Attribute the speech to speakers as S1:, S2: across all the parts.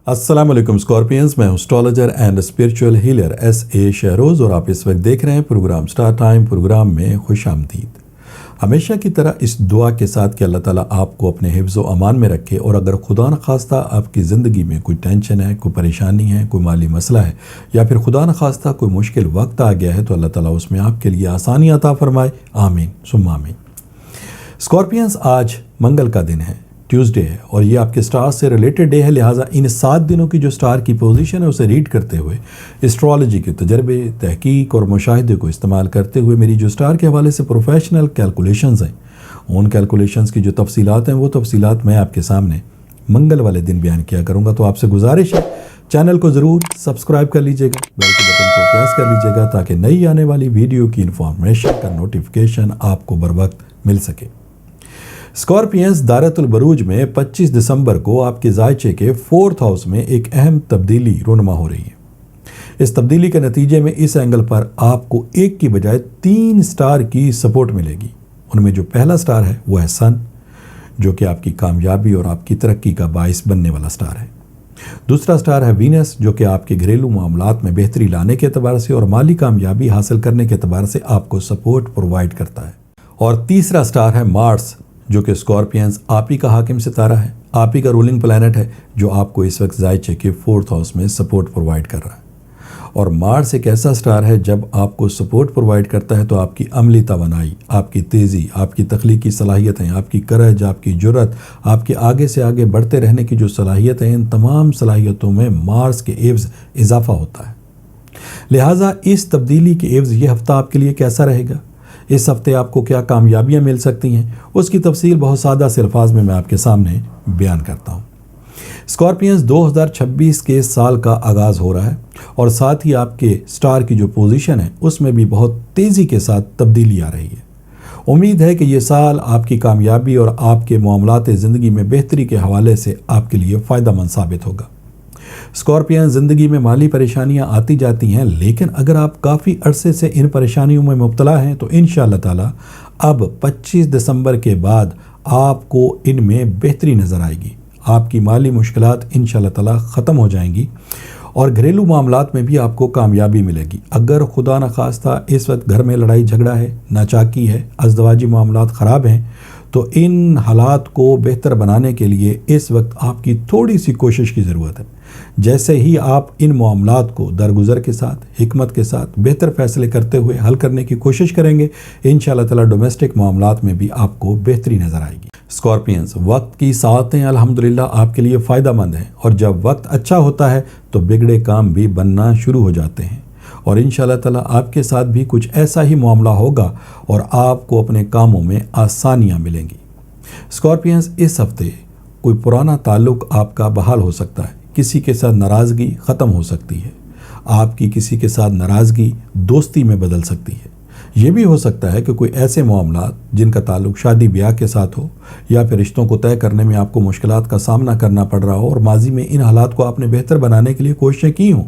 S1: السلام علیکم اسکارپینز، میں ہوں astrologer and spiritual healer SA Shahroz, اور آپ اس وقت دیکھ رہے ہیں پروگرام سٹار ٹائم۔ پروگرام میں خوش آمدید۔ ہمیشہ کی طرح اس دعا کے ساتھ کہ اللہ تعالیٰ آپ کو اپنے حفظ و امان میں رکھے، اور اگر خدا نخواستہ آپ کی زندگی میں کوئی ٹینشن ہے، کوئی پریشانی ہے، کوئی مالی مسئلہ ہے، یا پھر خدا نخواستہ کوئی مشکل وقت آ گیا ہے، تو اللہ تعالیٰ اس میں آپ کے لیے آسانی عطا فرمائے۔ آمین ثم آمین۔ اسکارپینز، آج منگل کا دن ہے، ٹیوزڈے ہے، اور یہ آپ کے سٹار سے ریلیٹڈ ڈے ہے، لہٰذا ان 7 دنوں کی جو سٹار کی پوزیشن ہے اسے ریڈ کرتے ہوئے، اسٹرالوجی کے تجربے، تحقیق اور مشاہدے کو استعمال کرتے ہوئے میری جو سٹار کے حوالے سے پروفیشنل کیلکولیشنز ہیں، ان کیلکولیشنز کی جو تفصیلات ہیں وہ تفصیلات میں آپ کے سامنے منگل والے دن بیان کیا کروں گا۔ تو آپ سے گزارش ہے چینل کو ضرور سبسکرائب کر لیجیے گا، بیل کے بٹن کو پریس کر لیجیے گا، تاکہ نئی آنے والی ویڈیو کی انفارمیشن کا نوٹیفیکیشن آپ کو بر وقت مل سکے۔ اسکارپینز، دائرۃ البروج میں 25 دسمبر کو آپ کے ذائچے کے 4th ہاؤس میں ایک اہم تبدیلی رونما ہو رہی ہے۔ اس تبدیلی کے نتیجے میں اس اینگل پر آپ کو 1 کی بجائے 3 سٹار کی سپورٹ ملے گی۔ ان میں جو پہلا سٹار ہے وہ ہے سن، جو کہ آپ کی کامیابی اور آپ کی ترقی کا باعث بننے والا سٹار ہے۔ دوسرا سٹار ہے وینس، جو کہ آپ کے گھریلو معاملات میں بہتری لانے کے اعتبار سے اور مالی کامیابی حاصل کرنے کے اعتبار سے آپ کو سپورٹ پرووائڈ کرتا ہے۔ اور تیسرا سٹار ہے مارس، جو کہ اسکارپینز آپ ہی کا حاکم ستارہ ہے، آپ ہی کا رولنگ پلانٹ ہے، جو آپ کو اس وقت ذائچے کے 4th ہاؤس میں سپورٹ پرووائڈ کر رہا ہے۔ اور مارس ایک ایسا سٹار ہے، جب آپ کو سپورٹ پرووائڈ کرتا ہے تو آپ کی عملی توانائی، آپ کی تیزی، آپ کی تخلیقی صلاحیتیں، آپ کی کرج، آپ کی جرأت، آپ کے آگے سے آگے بڑھتے رہنے کی جو صلاحیتیں ہیں، ان تمام صلاحیتوں میں مارس کے عوض اضافہ ہوتا ہے۔ لہٰذا اس تبدیلی کے عوض یہ ہفتہ آپ کے لیے کیسا رہے گا، اس ہفتے آپ کو کیا کامیابیاں مل سکتی ہیں، اس کی تفصیل بہت سادہ سے الفاظ میں آپ کے سامنے بیان کرتا ہوں۔ اسکارپینز، 2026 کے سال کا آغاز ہو رہا ہے، اور ساتھ ہی آپ کے سٹار کی جو پوزیشن ہے اس میں بھی بہت تیزی کے ساتھ تبدیلی آ رہی ہے۔ امید ہے کہ یہ سال آپ کی کامیابی اور آپ کے معاملات زندگی میں بہتری کے حوالے سے آپ کے لیے فائدہ مند ثابت ہوگا۔ اسکارپین، زندگی میں مالی پریشانیاں آتی جاتی ہیں، لیکن اگر آپ کافی عرصے سے ان پریشانیوں میں مبتلا ہیں تو انشاءاللہ تعالی اب 25 دسمبر کے بعد آپ کو ان میں بہتری نظر آئے گی۔ آپ کی مالی مشکلات انشاءاللہ تعالی ختم ہو جائیں گی، اور گھریلو معاملات میں بھی آپ کو کامیابی ملے گی۔ اگر خدا نخواستہ اس وقت گھر میں لڑائی جھگڑا ہے، ناچاکی ہے، ازدواجی معاملات خراب ہیں، تو ان حالات کو بہتر بنانے کے لیے اس وقت آپ کی تھوڑی سی کوشش کی ضرورت ہے۔ جیسے ہی آپ ان معاملات کو درگزر کے ساتھ، حکمت کے ساتھ، بہتر فیصلے کرتے ہوئے حل کرنے کی کوشش کریں گے، انشاءاللہ تعالی ڈومیسٹک معاملات میں بھی آپ کو بہتری نظر آئے گی۔ اسکارپینز، وقت کی ساعتیں الحمدللہ آپ کے لیے فائدہ مند ہیں، اور جب وقت اچھا ہوتا ہے تو بگڑے کام بھی بننا شروع ہو جاتے ہیں، اور انشاءاللہ تعالی آپ کے ساتھ بھی کچھ ایسا ہی معاملہ ہوگا اور آپ کو اپنے کاموں میں آسانیاں ملیں گی۔ اسکارپینز، اس ہفتے کوئی پرانا تعلق آپ کا بحال ہو سکتا ہے، کسی کے ساتھ ناراضگی ختم ہو سکتی ہے، آپ کی کسی کے ساتھ ناراضگی دوستی میں بدل سکتی ہے۔ یہ بھی ہو سکتا ہے کہ کوئی ایسے معاملات جن کا تعلق شادی بیاہ کے ساتھ ہو، یا پھر رشتوں کو طے کرنے میں آپ کو مشکلات کا سامنا کرنا پڑ رہا ہو، اور ماضی میں ان حالات کو آپ نے بہتر بنانے کے لیے کوششیں کی ہوں،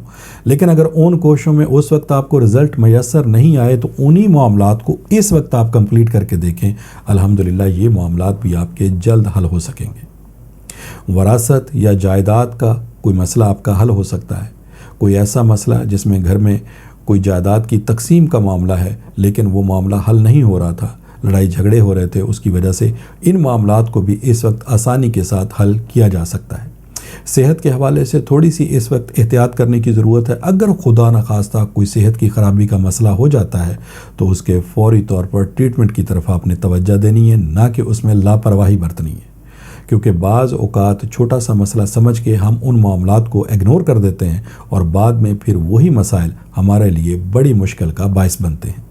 S1: لیکن اگر ان کوششوں میں اس وقت آپ کو رزلٹ میسر نہیں آئے تو انہی معاملات کو اس وقت آپ کمپلیٹ کر کے دیکھیں، الحمدللہ یہ معاملات بھی آپ کے جلد حل ہو سکیں گے۔ وراثت یا جائیداد کا کوئی مسئلہ آپ کا حل ہو سکتا ہے، کوئی ایسا مسئلہ جس میں گھر میں کوئی جائیداد کی تقسیم کا معاملہ ہے، لیکن وہ معاملہ حل نہیں ہو رہا تھا، لڑائی جھگڑے ہو رہے تھے، اس کی وجہ سے ان معاملات کو بھی اس وقت آسانی کے ساتھ حل کیا جا سکتا ہے۔ صحت کے حوالے سے تھوڑی سی اس وقت احتیاط کرنے کی ضرورت ہے۔ اگر خدا نخواستہ کوئی صحت کی خرابی کا مسئلہ ہو جاتا ہے تو اس کے فوری طور پر ٹریٹمنٹ کی طرف آپ نے توجہ دینی ہے، نہ کہ اس میں لاپرواہی برتنی ہے، کیونکہ بعض اوقات چھوٹا سا مسئلہ سمجھ کے ہم ان معاملات کو اگنور کر دیتے ہیں، اور بعد میں پھر وہی مسائل ہمارے لیے بڑی مشکل کا باعث بنتے ہیں۔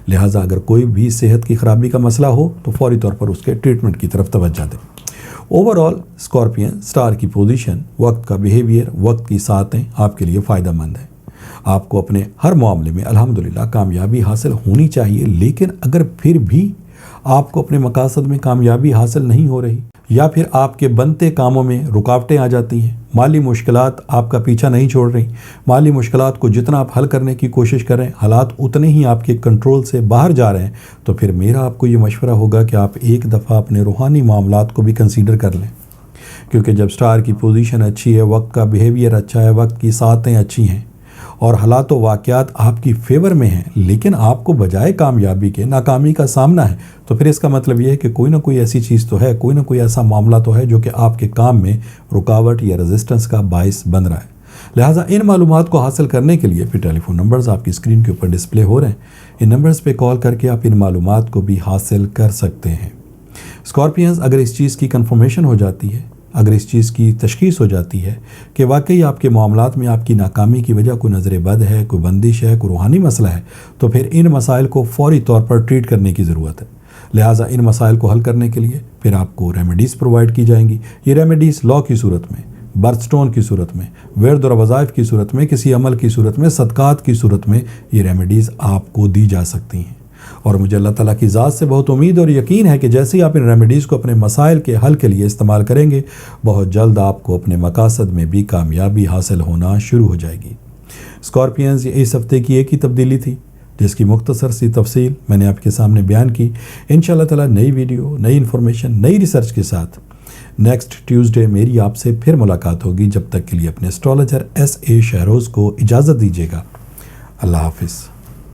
S1: لہٰذا اگر کوئی بھی صحت کی خرابی کا مسئلہ ہو تو فوری طور پر اس کے ٹریٹمنٹ کی طرف توجہ دیں۔ اوورآل اسکارپین، سٹار کی پوزیشن، وقت کا بیہیویئر، وقت کی ساعتیں آپ کے لیے فائدہ مند ہیں۔ آپ کو اپنے ہر معاملے میں الحمدللہ کامیابی حاصل ہونی چاہیے، لیکن اگر پھر بھی آپ کو اپنے مقاصد میں کامیابی حاصل نہیں ہو رہی، یا پھر آپ کے بنتے کاموں میں رکاوٹیں آ جاتی ہیں، مالی مشکلات آپ کا پیچھا نہیں چھوڑ رہی، مالی مشکلات کو جتنا آپ حل کرنے کی کوشش کریں حالات اتنے ہی آپ کے کنٹرول سے باہر جا رہے ہیں، تو پھر میرا آپ کو یہ مشورہ ہوگا کہ آپ ایک دفعہ اپنے روحانی معاملات کو بھی کنسیڈر کر لیں۔ کیونکہ جب سٹار کی پوزیشن اچھی ہے، وقت کا بیہیویئر اچھا ہے، وقت کی ساعتیں اچھی ہیں اور حالات و واقعات آپ کی فیور میں ہیں، لیکن آپ کو بجائے کامیابی کے ناکامی کا سامنا ہے، تو پھر اس کا مطلب یہ ہے کہ کوئی نہ کوئی ایسی چیز تو ہے، کوئی نہ کوئی ایسا معاملہ تو ہے جو کہ آپ کے کام میں رکاوٹ یا ریزسٹنس کا باعث بن رہا ہے۔ لہٰذا ان معلومات کو حاصل کرنے کے لیے پھر ٹیلی فون نمبرز آپ کی اسکرین کے اوپر ڈسپلے ہو رہے ہیں، ان نمبرز پہ کال کر کے آپ ان معلومات کو بھی حاصل کر سکتے ہیں۔ اسکارپینز، اگر اس چیز کی کنفرمیشن ہو جاتی ہے، اگر اس چیز کی تشخیص ہو جاتی ہے کہ واقعی آپ کے معاملات میں آپ کی ناکامی کی وجہ کوئی نظر بد ہے، کوئی بندش ہے، کوئی روحانی مسئلہ ہے، تو پھر ان مسائل کو فوری طور پر ٹریٹ کرنے کی ضرورت ہے۔ لہٰذا ان مسائل کو حل کرنے کے لیے پھر آپ کو ریمیڈیز پرووائڈ کی جائیں گی۔ یہ ریمیڈیز لا کی صورت میں، برتھ سٹون کی صورت میں، ورد اور وظائف کی صورت میں، کسی عمل کی صورت میں، صدقات کی صورت میں یہ ریمیڈیز آپ کو دی جا سکتی ہیں۔ اور مجھے اللہ تعالیٰ کی ذات سے بہت امید اور یقین ہے کہ جیسے ہی آپ ان ریمیڈیز کو اپنے مسائل کے حل کے لیے استعمال کریں گے، بہت جلد آپ کو اپنے مقاصد میں بھی کامیابی حاصل ہونا شروع ہو جائے گی۔ اسکارپینز، یہ اس ہفتے کی ایک ہی تبدیلی تھی جس کی مختصر سی تفصیل میں نے آپ کے سامنے بیان کی۔ انشاءاللہ تعالیٰ نئی ویڈیو، نئی انفارمیشن، نئی ریسرچ کے ساتھ نیکسٹ ٹیوزڈے میری آپ سے پھر ملاقات ہوگی۔ جب تک کے لیے اپنے اسٹرالوجر ایس اے شہروز کو اجازت دیجیے گا۔ اللہ حافظ۔